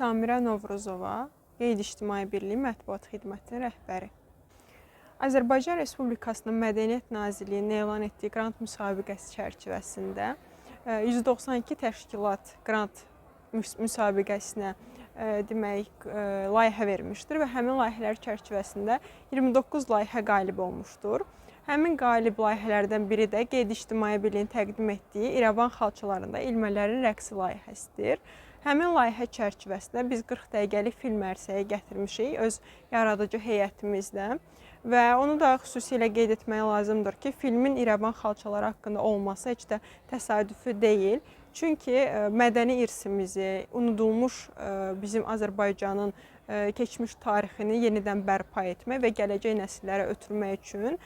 Samirə Novruzova, Qeyd-İctimai Birliyi Mətbuat Xidmətinin rəhbəri. Azərbaycan Respublikasının Mədəniyyət Nazirliyinin elan etdiyi qrant müsabiqəsi çərçivəsində 192 təşkilat qrant müsabiqəsinə layihə vermişdir və həmin layihələr çərçivəsində 29 layihə qalib olmuşdur. Həmin qalib layihələrdən biri də Qeyd-İctimai Birliyin təqdim etdiyi İrəvan xalçalarında ilmələrin rəqsi layihəsidir. Həmin layihə çərçivəsində biz 40 dəqiqəlik film ərsəyə gətirmişik öz yaradıcı heyətimizlə və onu da xüsusilə qeyd etmək lazımdır ki, filmin İrəvan xalçaları haqqında olması heç də təsadüfi deyil. Çünki mədəni irsimizi, unudulmuş bizim Azərbaycanın keçmiş tarixini yenidən bərpa etmək və gələcək nəsillərə ötürmək üçün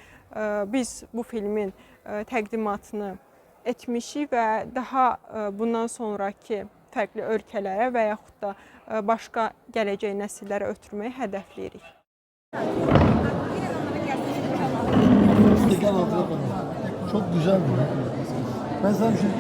biz bu filmin təqdimatını etmişik və daha bundan sonraki fərqli ölkələrə və yaxud da başqa gələcək nəsillərə ötürməyi hədəfləyirik. Çok güzel bu. Ben sana bir şey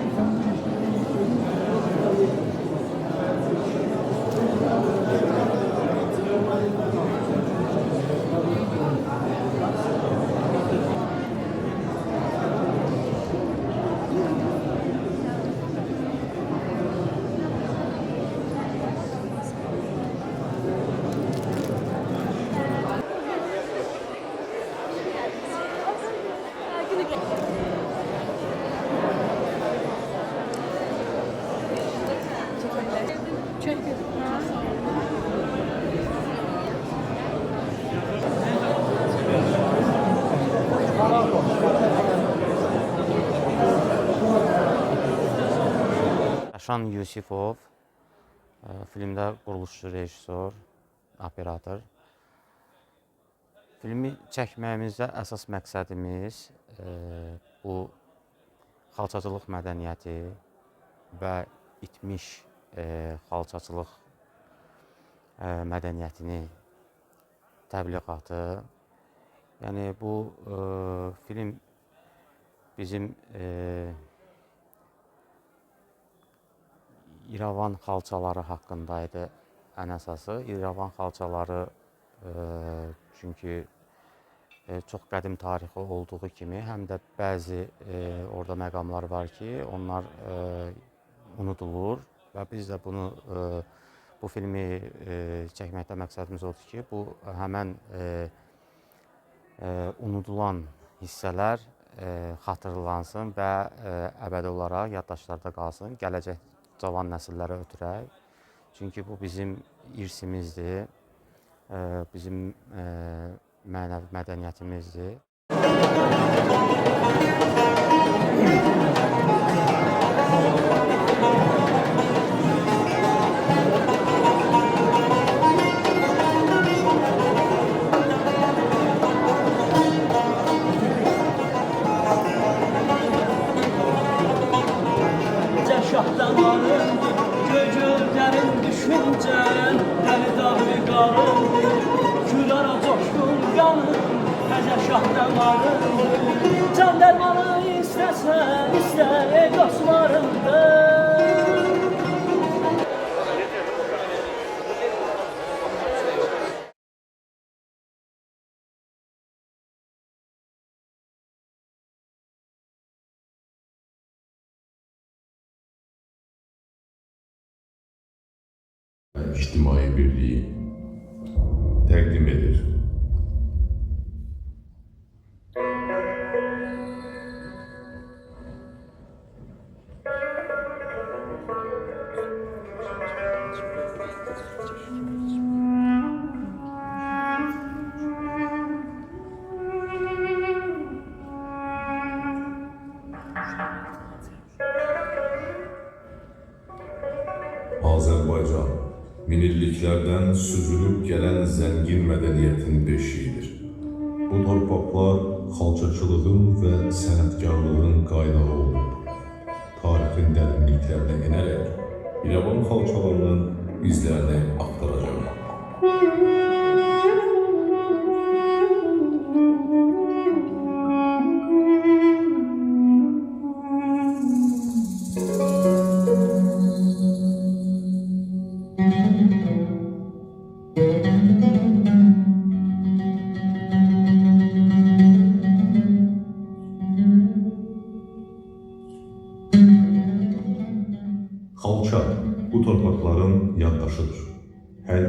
Şan Yusifov, filmdə quruluşçu, rejissor, operator. Filmi çəkməyimizdə əsas məqsədimiz bu xalçacılıq mədəniyyəti və itmiş xalçacılıq mədəniyyətini təbliğatı. Yəni bu film bizim İrəvan xalçaları haqqındaydı ən əsası. İrəvan xalçaları çünki çox qədim tarixi olduğu kimi, həm də bəzi orada məqamlar var ki, onlar unudulur və biz də bunu bu filmi çəkməkdə məqsədimiz odur ki, bu həmən unudulan hissələr xatırlansın və əbədi olaraq yaddaşlarda qalsın, gələcək cavan nəsillərə ötürək. Çünki bu bizim irsimizdir, bizim mənəvi mədəniyyətimizdir. Can dermanı istəsən, istə ey dostlarımda. İctimai Birliği təqdim edir. Azərbaycan, minilliklərdən süzülüb gələn zəngin mədəniyyətin beşiyidir. Bu torpaqlar xalçaçılığın və sənətkarlığın qaynağı olub. Tarixin dərinliklərinə enərək, İrəvan xalçalarının izlərini axtaracaq.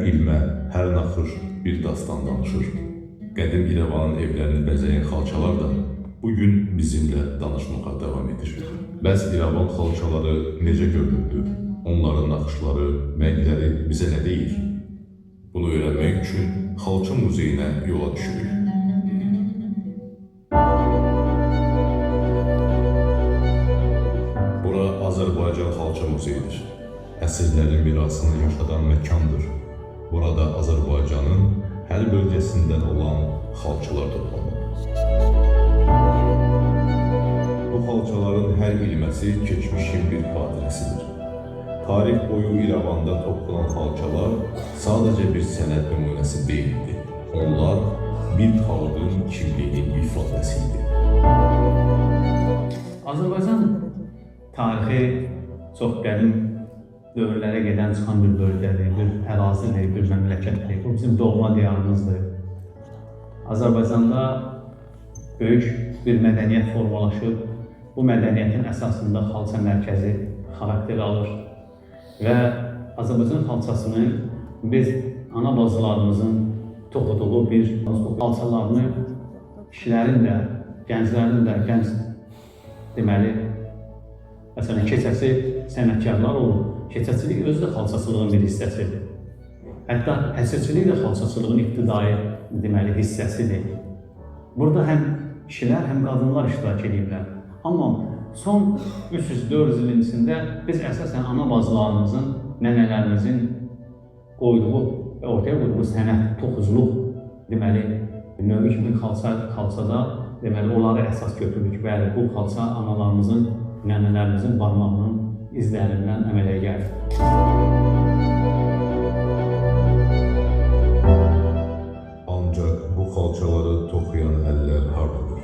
ilmə, hər naxır bir dastan danışır. Qədim İrəvanın evlərini bəzəyən xalçalar da bugün bizimlə danışmağa davam edir. Bəs İrəvan xalçaları necə görünürdü? Onların naxışları, rəngləri bizə nə deyir? Bunu öyrənmək üçün Xalça Muzeyinə yola düşürük. Bura Azərbaycan Xalça Muzeyidir. Əsrlərin mirasını yaşadan məkandır. Burada Azərbaycanın hər bölgəsindən olan xalçalar toplanır. Bu xalçaların hər ilməsi keçmişin bir xatirəsidir. Tarix boyu İrəvanda toplanan xalçalar sadəcə bir sənət nümunəsi deyildi. Onlar bir xalqın kimliyinin ifadəsi idi. Azərbaycan tarixi çox qədim dövrlərə gedən çıxan bir bölgədir, bir ərazidir, bir məmləkətdir. Bu bizim doğma diyarımızdır. Azərbaycanda böyük bir mədəniyyət formalaşıb, bu mədəniyyətin əsasında xalça mərkəzi xarakter alır və Azərbaycan xalçasını biz ana bacılarımızın toxuduğu bir xalçalarını kişilərin də, gənclərin də, deməli, məsələn, keçəsi sənətkarlar olur. Keçəçilik özü də xalçaçılığın bir hissəsidir. Hətta həsirçilik də xalçaçılığın ibtidai, deməli, hissəsidir. Burada həm kişilər, həm qadınlar iştirak edirlər. Amma son 300-400 ilin içində biz əsasən ana bacılarımızın, nənələrimizin qoyduğu və ortaya qoyduğu sənət, toxuculuq, deməli, növü kimi xalçada, deməli, onları əsas götürürük. Bəli, bu xalça analarımızın, nənələrimizin barmağının izlərindən əmələ gəlir. Ancaq bu xalçaları toxuyan əllər hardadır?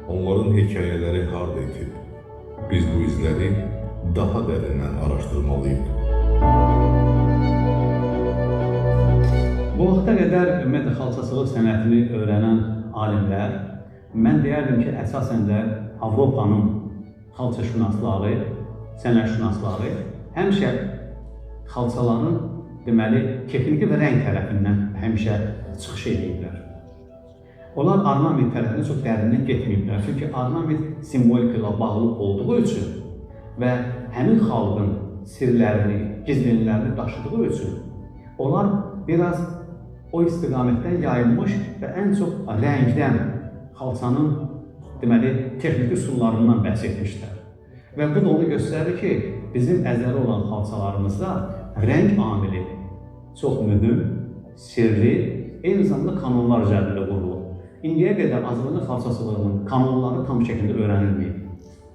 Onların hekayələri harda itib? Biz bu izləri daha dərindən araşdırmalıyıq. Bu vaxta qədər ümumiyyətlə xalçaçılıq sənətini öyrənən alimlər, mən deyərdim ki, əsasən də Avropanın xalçaşünasları, sənətşünasları həmişə xalçaların, deməli, texniki və rəng tərəfindən həmişə çıxış ediblər. Onlar ornament tərəfindən çox dərindən getməyiblər. Çünki ornament simvolika ilə bağlı olduğu üçün və həmin xalqın sirlərini, gizlililərini daşıdığı üçün onlar biraz o istiqamətdən yayılmış və ən çox rəngdən, xalçanın, deməli, texniki üsullarından bəhs etmişlər. Və bu da onu göstərir ki, bizim əzəli olan xalçalarımızda rəng amili çox mühüm, sirli, eyni zamanda kanonlar üzərində qurulur. İndiyə qədər Azərbaycan xalçaçılığının kanonları tam şəkildə öyrənilməyib.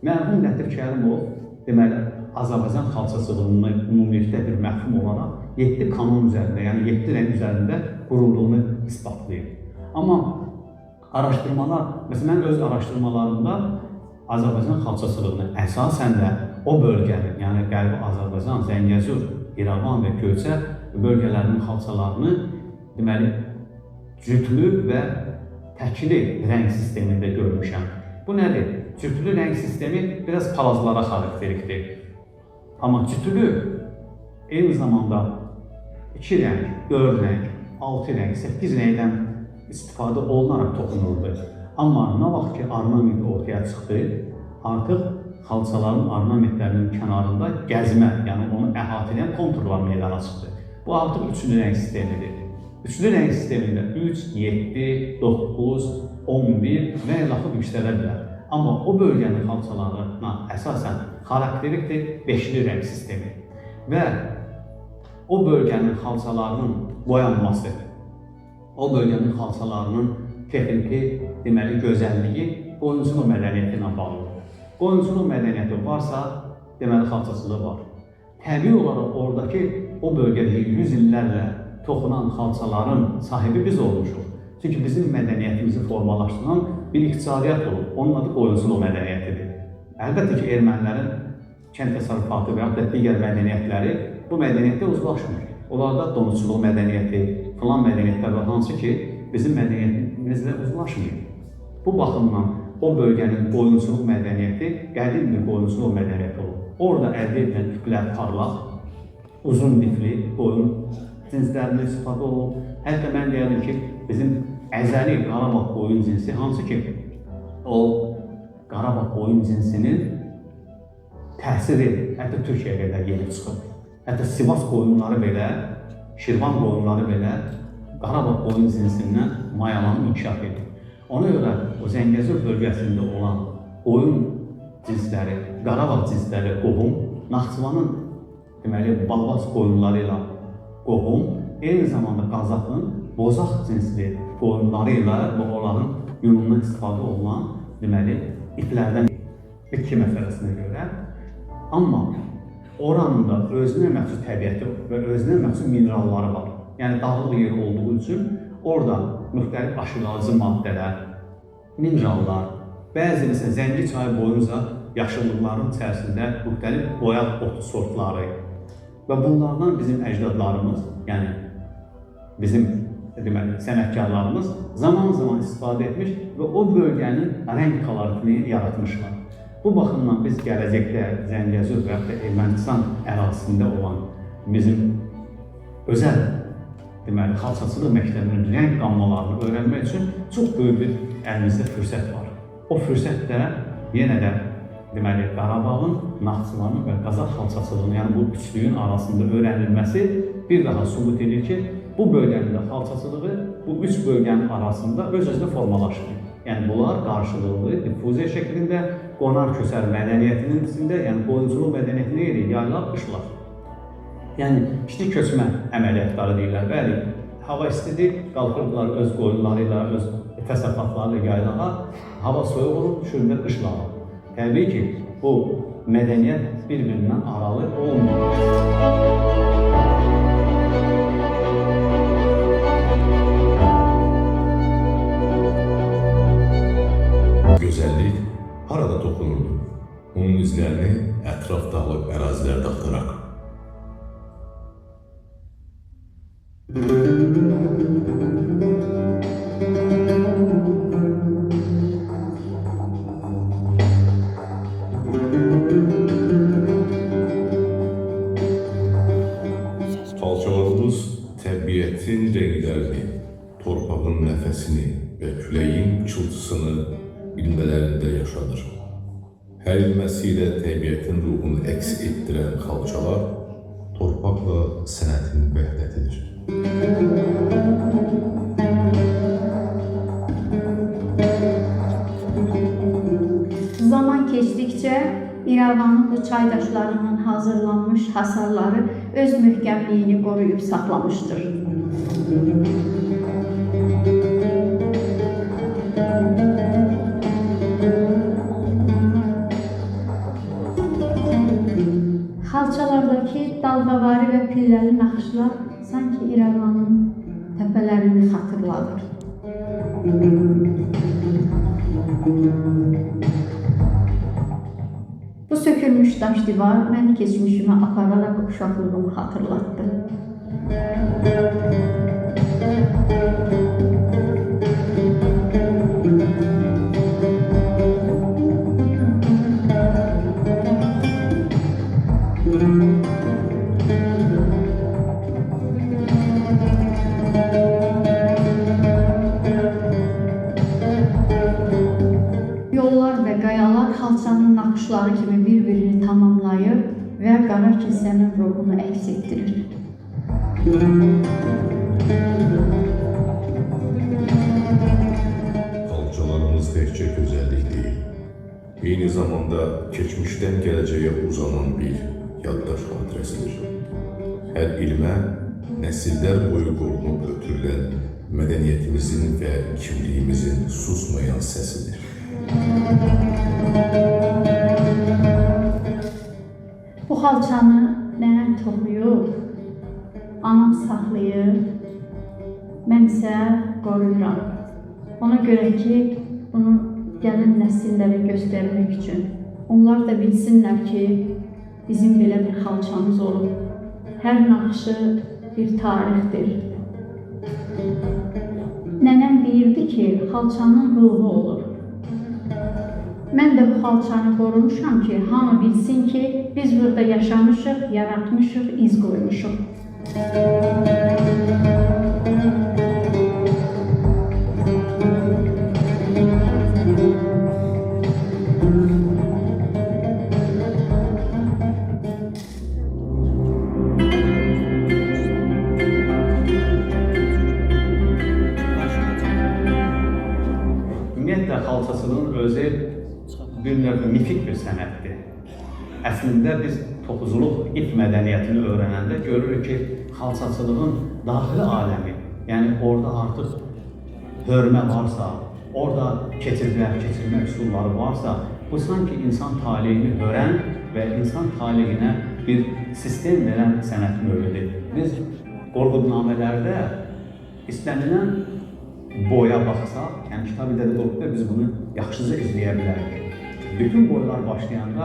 Mərhum Lətif Kərimov, deməli, Azərbaycan xalçaçılığını ümumilikdə bir məhkum olaraq 7 kanon üzərində, yəni 7 rəng üzərində qurulduğunu isbatlayıb. Amma araşdırmalar, məsələn, mən öz araşdırmalarımda Azərbaycan xalçaçılığını əsasən də o bölgənin, yəni Qərbi Azərbaycan, Zəngəzur, İrəvan və Göyçə bölgələrinin xalçalarını, deməli, cütlü və təkli rəng sistemində görmüşəm. Bu nədir? Cütlü rəng sistemi biraz palazlara xarakterikdir. Amma cütlü eyni zamanda 2 rəng, 4 rəng, 6 rəng, 8 rəngdən istifadə olunaraq toxunurdu. Amma nə vaxt ki, ornament ortaya çıxdı, artıq xalçaların ornamentlərinin kənarında gəzmə, yəni onu əhatə edən konturlar meydana çıxdı. Bu artıq üçlü rəng sistemidir. Üçlü rəng sistemində 3, 7, 9, 11 və yaxud yüksələ bilər. Amma o bölgənin xalçalarına əsasən xarakterikdir 5-li rəng sistemi. Və o bölgənin xalçalarının boyanması, o bölgənin xalçalarının texniki, deməli, gözəlliyi qoyunçuluq mədəniyyəti ilə bağlıdır. Qoyunçuluq mədəniyyəti varsa, deməli, xalçaçılığı var. Təbii olaraq oradakı o bölgədə 100 illərlə toxunan xalçaların sahibi biz olmuşuq. Çünki bizim mədəniyyətimizi formalaşdıran bir iqtisadiyyat olub. Onun adı qoyunçuluq mədəniyyətidir. Əlbəttə ki, ermənilərin kənd təsərrüfatı və ya digər mədəniyyətləri bu mədəniyyətdə uzlaşmır. Onlarda donuçuluq mədəniyyəti, filan mədəniyyətlər var, hansı ki, bizim mədəniyyətimizlə uzlaşmır. Bu baxımdan o bölgənin qoyunçuluq mədəniyyəti qədim bir qoyunçuluq mədəniyyəti olub. Orada əldə edilən iplər parlaq, uzun lifli qoyun cinslərində istifadə olunub. Hətta mən deyərdim ki, bizim əzəli Qarabağ qoyun cinsi, hansı ki, o Qarabağ qoyun cinsinin təsiri hətta Türkiyəyə qədər gelib çıxıb. Hətta Sivas qoyunları belə, Şirvan qoyunları belə Qarabağ qoyun cinsindən mayalanıb inkişaf edib. Ona görə o Zəngəzur bölgəsində olan qoyun cinsləri, Qarabağ cinsləri qohum, Naxçıvanın deməli Balbas qoyunları ilə qohum, eyni zamanda Qazaxın Bozaq cinsli qoyunları ilə və onların yunundan istifadə olunan deməli iplərdən bitki məsələsinə görə. Amma oranın da özünə məxsus təbiəti və özünə məxsus mineralları var. Yəni dağlıq yer olduğu üçün orada müxtəlif aşılayıcı maddələr, minerallar, bəzi məsələn Zəngi çayı boyunca yaşıllıqların içərisində müxtəlif boyaq otu sortları və bunlardan bizim əcdadlarımız, yəni bizim deməli sənətkarlarımız zaman-zaman istifadə etmiş və o bölgənin rəng koloritini yaratmışlar. Bu baxımdan biz gələcəkdə Zəngəzur və ya Ermənistan ərazisində olan bizim özəl deməli xalçaçılıq məktəbinin rəng qammalarını öyrənmək üçün çox böyük bir əlimizdə fürsət var. O fürsət də yenə də deməli Qarabağın, Naxçıvanın və Qazax xalçaçılığının, yəni bu üçlüyün arasında öyrənilməsi bir daha sübut edir ki, bu bölgənin də xalçaçılığı bu üç bölgənin arasında öz-özünə formalaşır. Yəni bunlar qarşılıqlı, difuziya şəklində qonar kösər mədəniyyətinin içində, yəni qoyunçuluq mədəniyyətinə yayılmışlar. Yəni kiçik köçmə əməliyyatları deyirlər. Bəli, hava istidir, qalxırdılar öz qoyunları ilə, öz təsərrüfatları ilə yaylağa, hava soyuq olur, düşürlər qışlağa. Təbii ki, bu mədəniyyət bir-birindən aralı olmur. Gözəllik harada toxunurdu? Onun izlərini ətraf dağlıq ərazilərdə axtaraq. Xalçalarımız təbiətin rənglərini, torpağın nəfəsini və küləyin çıltısını bilmələrində yaşadır. Hər ilməsi ilə təbiətin ruhunu əks etdirən xalçalar torpaqla sənətin vəhdətidir. Zaman keçdikcə İrəvanın bu çaydaşlarından hazırlanmış hasarları öz möhkəmliyini qoruyub saxlamışdır. Xalçalardakı dalğavari və pilləli naxışlar sanki İrəvanın təpələrini xatırladır. Bu sökülmüş daş divar mən keçmişimə apararaq uşaqlığımı xatırlatdı. Yollar və qayalar xalçanın naxışları kimi bir-birini tamamlayır və qara kilsənin ruhunu əks etdirir. Xalçalarımız təkcə gözəllik deyil, eyni zamanda keçmişdən gələcəyə uzanan bir yaddaş xatirəsidir. Hər ilmə, nəsillər boyu qorunub ötürülən mədəniyyətimizin və kimliyimizin susmayan səsidir. Bu xalçanı nənəm toxuyub, anam saxlayır, mən isə qoruyuram. Ona görə ki, bunu gələn nəsillərə göstərmək üçün. Onlar da bilsinlər ki, bizim belə bir xalçamız olub. Hər naxışı bir tarixdir. Nənəm deyirdi ki, xalçanın ruhu olur. Mən də bu xalçanı qorumuşam ki, hamı bilsin ki, biz burada yaşamışıq, yaratmışıq, iz qoymuşuq. Ümumiyyətlə, xalçaçılığın özü bir növ mifik bir sənətdir. Əslində biz toxuculuq ip mədəniyyətini öyrənəndə görürük ki, xalçaçılığın daxili aləmi, yəni orada artıq hörmə varsa, orada keçirmə üsulları varsa, bu sanki insan taleyini hörən və insan taleyinə bir sistem verən sənət növüdür. Biz qorxudnamələrdə istənilən boya baxsaq, yəni kitab-ı qorxuda biz bunu yaxşıca izləyə bilərik. Bütün boylar başlayanda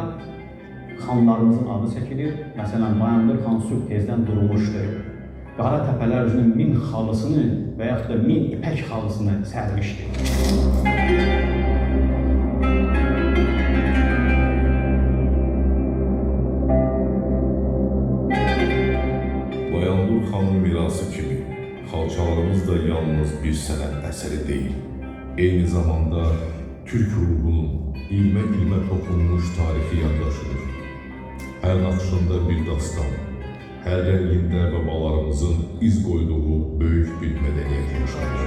xanlarımızın adı çəkilir. Məsələn, Bayandır xan sübh tezdən durmuşdur. Qara təpələr üzünün 1000 xalısını və yaxud da 1000 ipək xalısını sərmişdir. Bayandur xanın mirası kimi xalçalarımız da yalnız bir sənət əsəri deyil, eyni zamanda Türk ruhunun ilmə toxunmuş tarixi yaddaşıdır. Hər naxışında bir dastan, hər rəngində babalarımızın iz qoyduğu böyük bir mədəniyyət yaşanır.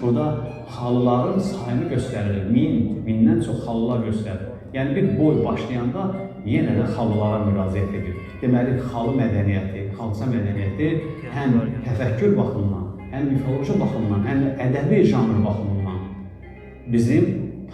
Burada halıların sayını göstərilir. 1000-dən çox halılar göstərilir. Yəni bir boy başlayanda yenə də halılara müraciət edir. Deməli, halı mədəniyyəti, xalça mədəniyyəti həm təfəkkür baxımından, həm mifoloji baxımından, həm də ədəbi janr baxımından bizim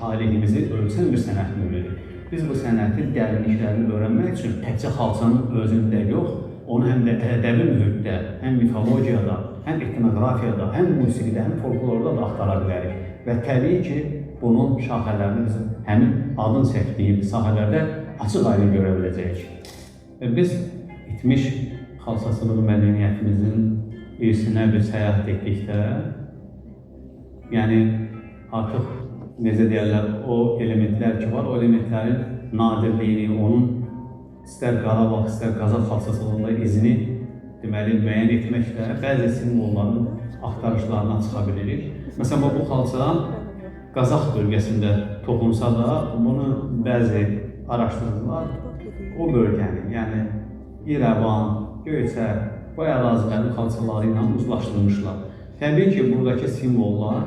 talihimizi ölçən bir sənət növüdür. Biz bu sənətin dərinliklərini öyrənmək üçün təkcə xalçanın özündə yox, onu həm də ədəbi mühitdə, həm mifologiyada, həm etnoqrafiyada, həm musiqidə, həm folklorda da axtara bilərik. Və təbii ki, bunun şaxələrini biz həmin adın çəkdiyi sahələrdə açıq-aydın görə biləcəyik. Biz itmiş xalçaçılıq mədəniyyətimizin irsinə bir səyahət etdikdə, yəni artıq necə deyərlər, o elementlər ki var, o elementlərin nadirliyini, onun istər Qarabağ, istər Qazax xalçaçılığında izini deməli, müəyyən etməklə bəzi simvolların axtarışlarına çıxa bilirik. Məsələn, bu xalça Qazax bölgəsində toxunsa da, bunu bəzi araşdırıcılar o bölgəni, yəni İrəvan, Göyçə, bu ərazilərin xalçaları ilə uzlaşdırmışlar. Təbii ki, buradakı simvollar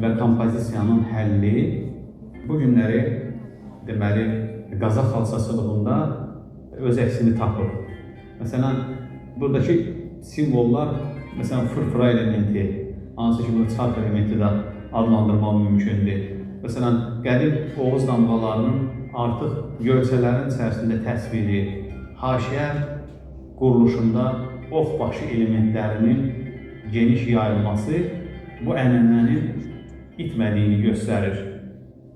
və kompozisiyanın həlli bu günləri deməli, Qazax xalçaçılığında öz əksini tapır. Məsələn, buradakı simvollar, məsələn, fırfıra elementi, hansı ki, bu çarx elementi də adlandırmaq mümkündür. Məsələn, qədim Oğuz damğalarının artıq gövsələrin içərisində təsviri, haşiyə quruluşunda oxbaşı elementlərinin geniş yayılması bu ənənənin itmədiyini göstərir.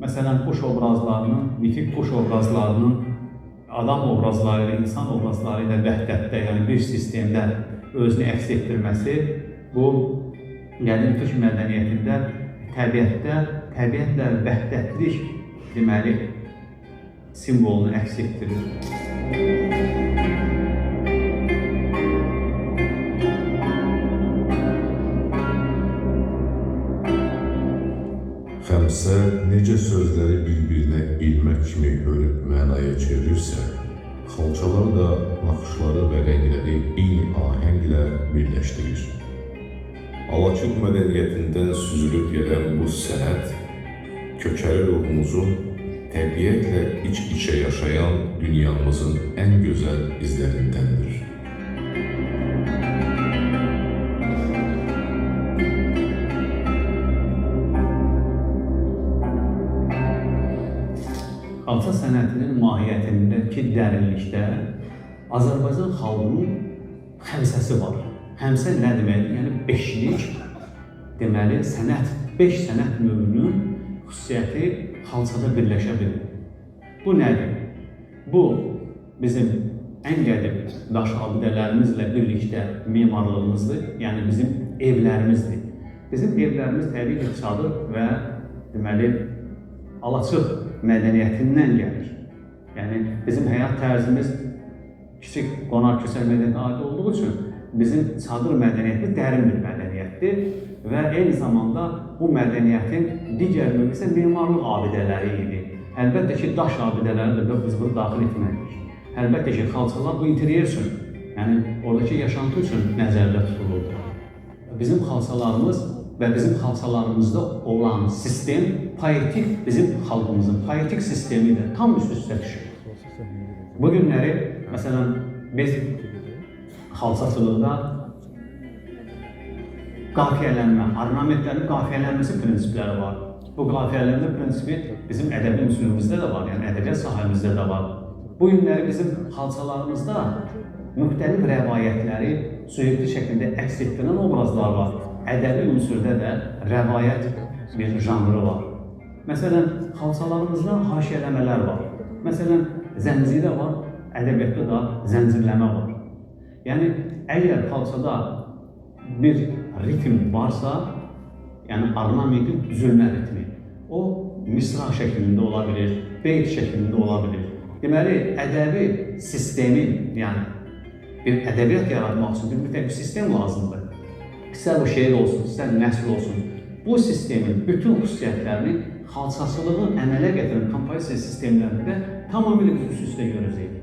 Məsələn, quş obrazlarının, mifik quş obrazlarının adam obrazları ilə, insan obrazları ilə vəhdətdə, yəni bir sistemdə özünü əks etdirməsi bu, qədim Türk mədəniyyətində təbiətlə vəhdətlik deməli simvolunu əks etdirir. Xəmsə necə sözləri bir-birinə ilmək kimi hörüb mənaya çevirirsə, xalçalar da naxışları və rəngləri eyni ahənglə birləşdirir. Alakürd mədəniyyətindən süzülüb gələn bu sənət, kökəri ruhumuzun təbiətlə iç-içə yaşayan dünyamızın ən gözəl izlərindəndir. Xalça sənətinin mahiyyətindəki dərinlikdə Azərbaycan xalqının xəmsəsi var. Xəmsə nə deməkdir? Yəni beşlik deməli sənət, 5 sənət növünün xüsusiyyəti xalçada birləşə bilir. Bu nədir? Bu bizim ən qədim daş abidələrimizlə birlikdə memarlığımızdır, yəni bizim evlərimizdir. Bizim evlərimiz təbii ki, çadır və deməli, alaçıq mədəniyyətindən gəlir. Yəni, bizim həyat tərzimiz kiçik qonar-köçər mədəniyyətinə aid olduğu üçün bizim çadır mədəniyyəti dərin bir mədəniyyətdir və eyni zamanda bu mədəniyyətin digər növü isə memarlıq abidələri idi. Əlbəttə ki, daş abidələri də biz bunu daxil etmədik. Əlbəttə ki, xalçalar bu interyer üçün, yəni oradakı yaşantı üçün nəzərdə tutulurdu. Bizim xalçalarımız və bizim xalçalarımızda olan sistem poetik, bizim xalqımızın poetik sistemi də tam üst-üstə düşür. Bu günləri, məsələn, biz xalçaçılıqda qafiyələnmə, ornamentlərin qafiyələnməsi prinsipləri var. Bu qafiyələnmə prinsipi bizim ədəbi üsulumuzda da var, yəni ədəbiyyat sahəmizdə də var. Bu günləri bizim xalçalarımızda müxtəlif rəvayətləri süjetli şəkildə əks etdirən obrazlar var. Ədəbi unsurda da rəvayət bir janrı var. Məsələn, xalçalarımızda haşiyələmələr var. Məsələn, zəncirə var, ədəbiyyatda da zəncirləmə var. Yəni, əgər xalçada bir ritm varsa, yəni ornamentin düzülmə ritmi, o misra şəklində ola bilir, beyt şəklində ola bilir. Deməli, ədəbi sistemin, yəni bir ədəbiyyat yaratmaq üçün bir mütləq bir sistem lazımdır. İstər bu şeir olsun, istər nəsr olsun. Bu sistemin bütün xüsusiyyətlərini xalçaçılığın əmələ gətirən kompozisiya sistemlərində tamamilə üst-üstə görəcəyik.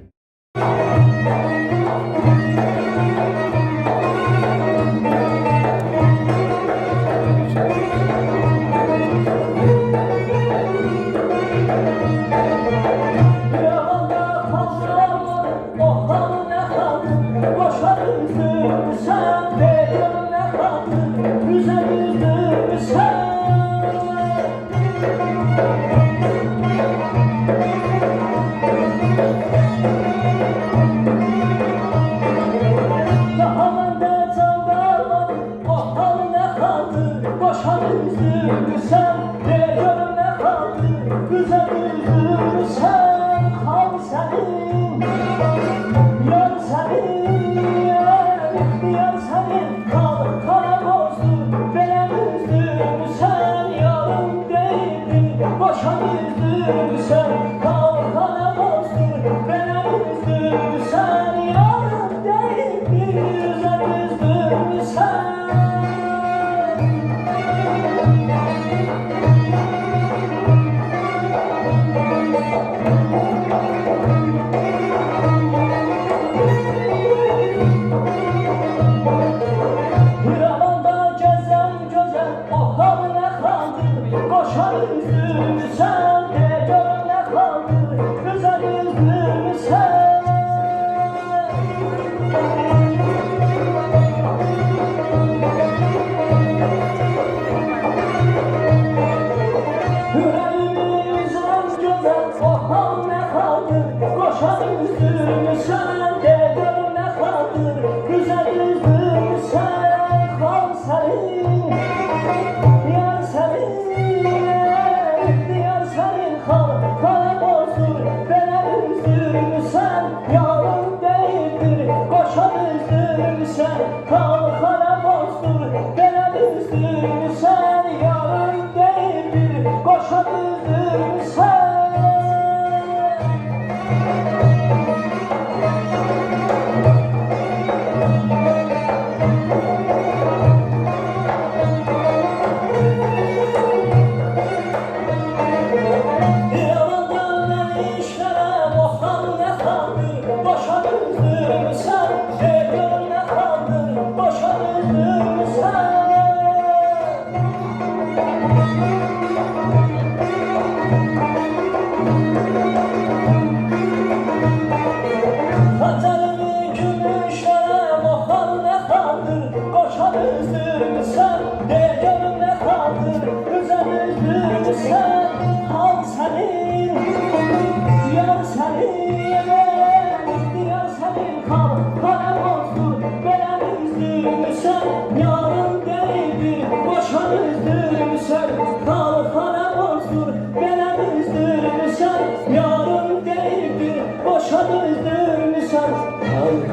Yarın değildir, boşa düzdürmüşsən.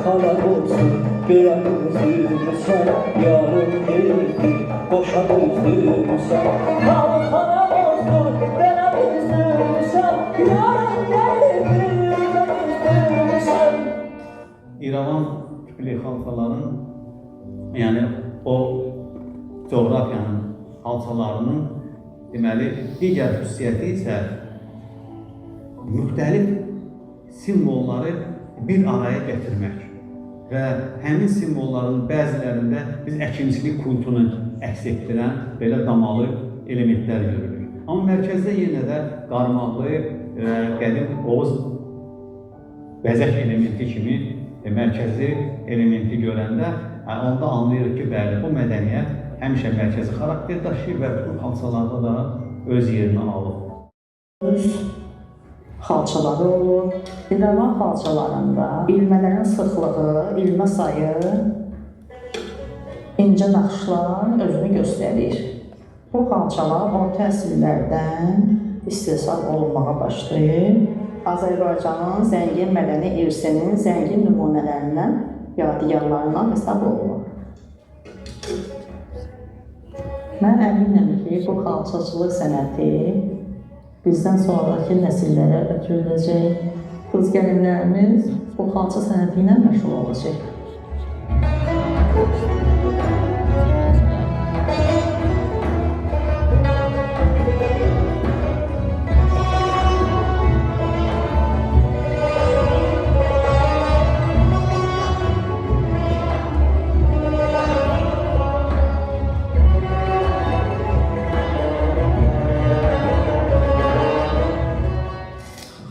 xarab olsun Görən üzülürsən Yarın deyildi Boşa düzdürsən Halı xarab olsun Görən üzülürsən Yarın deyildi Boşa düzdürsən İrəvan tipli xalçaların, yəni o coğrafiyanın xalçalarının deməli digər xüsusiyyəti isə müxtəlif simvolları bir araya gətirmək və həmin simvolların bəzilərində biz əkinçilik kultunu əks etdirən belə damalı elementlər görürük. Amma mərkəzdə yenə də qarmaqlı qədim Oğuz bəzək elementi kimi mərkəzi elementi görəndə onda anlayırıq ki, bəli, bu mədəniyyət həmişə mərkəzi xarakter daşıyır və bütün xalçalarda da öz yerini alır. Xalçaları olur. İrəvan xalçalarında ilmələrin sıxlığı, ilmə sayı, incə naxışlar özünü göstərir. Bu xalçalar orta əsrlərdən istehsal olunmağa başlayır. Azərbaycanın zəngin mədəni irsinin zəngin nümunələrindən, yadigarlarından hesab olunur. Mən əminəm ki, bu xalçaçılıq sənəti bizdən sonraki nəsillərə ötürüləcək. Qız gəlinlərimiz bu xalça sənəti ilə məşğul olacaq.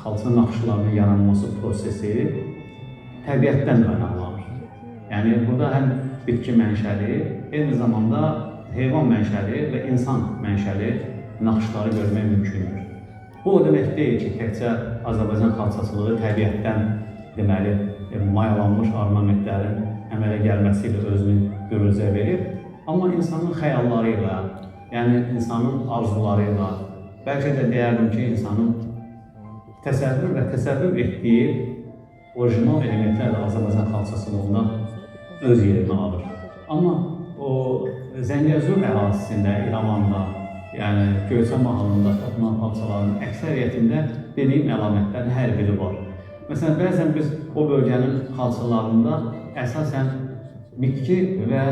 Xalça naxışlarının yaranması prosesi təbiətdən qaynaqlanır. Yəni burada həm bitki mənşəli, eyni zamanda heyvan mənşəli və insan mənşəli naxışları görmək mümkündür. Bu o demək deyil ki, təkcə Azərbaycan xalçaçılığı təbiətdən deməli mayalanmış ornamentlərin əmələ gəlməsi ilə özünü görücə verir. Amma insanın xəyalları ilə, yəni insanın arzuları ilə, bəlkə də deyərdim ki, insanın təsəvvür etdiyi orijinal elementlər də Azərbaycan xalçasılığında öz yerini alır. Amma o Zəngəzur ərazisində, İrəvanda, yəni Göyçə mahalında toxunan xalçaların əksəriyyətində dediyim əlamətlərin hər biri var. Məsələn, bəzən biz o bölgənin xalçalarında əsasən bitki və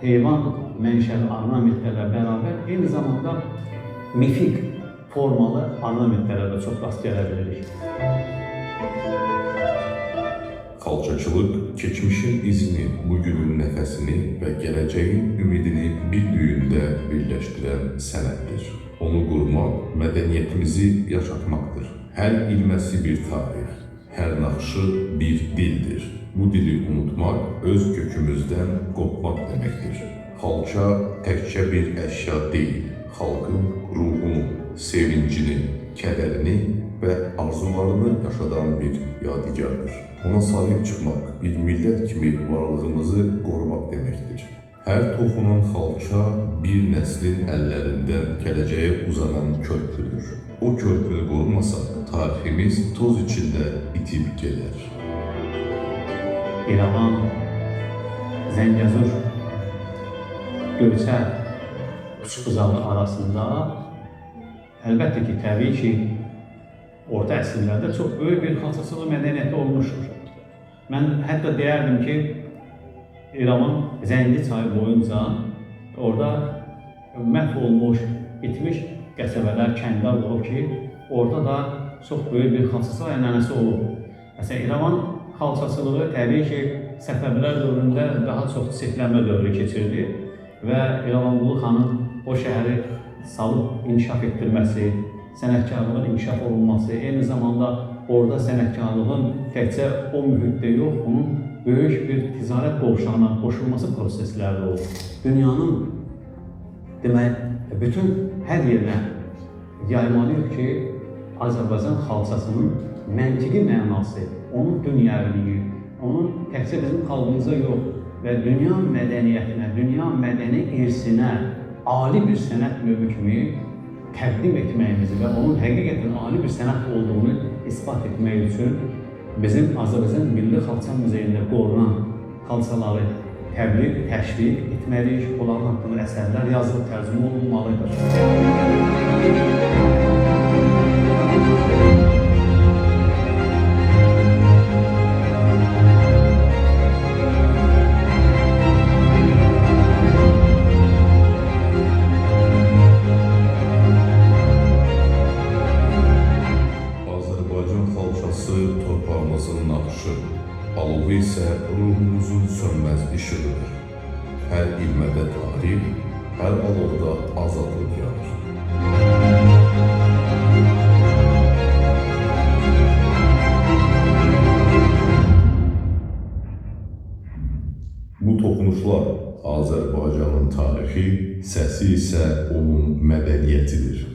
heyvan mənşəli ornamentlərlə bərabər eyni zamanda mifik formalı ornamentlərə də çox rast gələ bilirik. Xalçaçılıq keçmişin izini, bugünün nəfəsini və gələcəyin ümidini bir düyündə birləşdirən sənətdir. Onu qurmaq mədəniyyətimizi yaşatmaqdır. Hər ilməsi bir tarix, hər naxışı bir dildir. Bu dili unutmaq öz kökümüzdən qopmaq deməkdir. Xalça təkcə bir əşya deyil, xalqın ruhunu, sevincini, kədərini və arzularını yaşadan bir yadigardır. Ona sahib çıxmaq, bir millət kimi varlığımızı qorumaq deməkdir. Hər toxunan xalça bir nəslin əllərindən gələcəyə uzanan körpüdür. O körpünü qorunmasaq, tariximiz toz içində itib gələr. İrəvan, Zəngəzur, Göyçə uçbucağı arasında əlbəttə ki, təbii ki, orta əsrlərdə çox böyük bir xalçaçılıq mədəniyyəti olmuşdur. Mən hətta deyərdim ki, İrəvan Zəngli çayı boyunca orada məhv olmuş, bitmiş qəsəbələr, kəndlər olub ki, orada da çox böyük bir xalçaçılıq ənənəsi olub. Məsələn, İrəvan xalçaçılığı təbii ki, Səfəvilər dövründə daha çox çiçəklənmə dövrü keçirdi və İrəvanqulu xanın o şəhəri salıb inkişaf etdirməsi, sənətkarlığın inkişaf olunması, eyni zamanda orada sənətkarlığın təkcə o mühitdə yox, onun böyük bir ticarət qovşağına qoşulması prosesləri oldu. Dünyanın demək, bütün hər yerinə yaymalıyıq ki, Azərbaycan xalçasının məntiqi mənası, onun dünyəviliyi, onun təkcə bizim xalqımıza yox və dünya mədəniyyətinə, dünya mədəni irsinə ali bir sənət növü kimi təqdim etməyimizi və onun həqiqətən ali bir sənət olduğunu isbat etmək üçün bizim Azərbaycan Milli Xalça Muzeyində qorunan xalçaları təbliğ, təşviq etməliyik. Onların haqqında əsərlər yazılıb, tərcümə olunmalıdır. Azərbaycan xalçası torpağımızın naxışı, alovu isə ruhumuzun sönməz işığıdır. Hər ilmədə tarix, hər alovda azadlıq yanır. Bu toxunuşlar Azərbaycanın tarixi, səsi isə onun mədəniyyətidir.